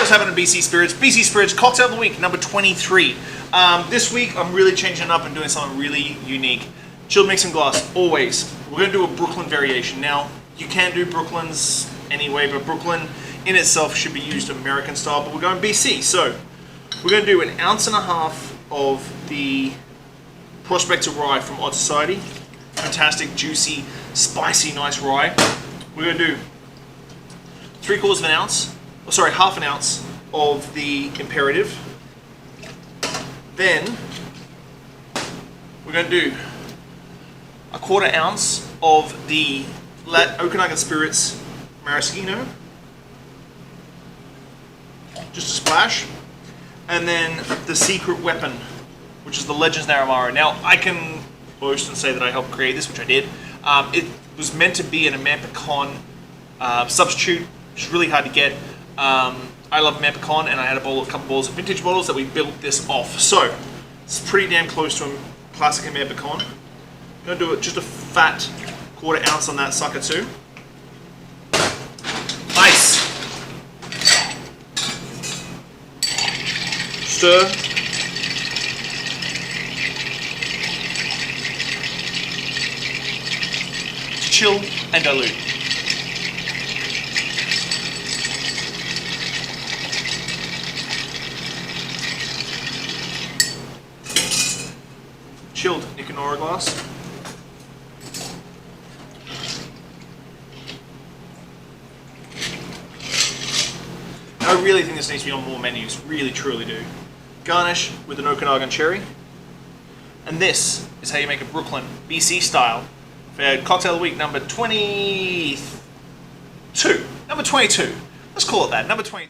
what's happening to BC Spirits? BC Spirits Cocktail of the Week, number 23. This week, I'm really changing it up and doing something really unique. Chilled mixing glass, always. We're going to do a Brooklyn variation. Now, you can do Brooklyns anyway, but Brooklyn in itself should be used American style, but we're going BC. So, we're going to do 1.5 ounces of the Prospector rye from Odd Society. Fantastic, juicy, spicy, nice rye. We're going to do 3/4 ounce, or sorry, 1/2 ounce of the Imperative. Then we're going to do 1/4 ounce of the Okanagan Spirits Maraschino, just a splash, and then the secret weapon, which is the Legend Naramaro. Now I can boast and say that I helped create this, which I did. It was meant to be an Amer Picon substitute, which is really hard to get. I love Amer Picon, and I had a couple bottles of vintage bottles that we built this off. So it's pretty damn close to a classic Amer Picon. I'm going to do it just a fat 1/4 ounce on that sucker too. Ice. Stir. Chill and dilute. Chilled Nora glass. I really think this needs to be on more menus, really truly do. Garnish with an Okanagan cherry. And this is how you make a Brooklyn BC style for Cocktail of the Week number 22. Number 22. Let's call it that, number 22.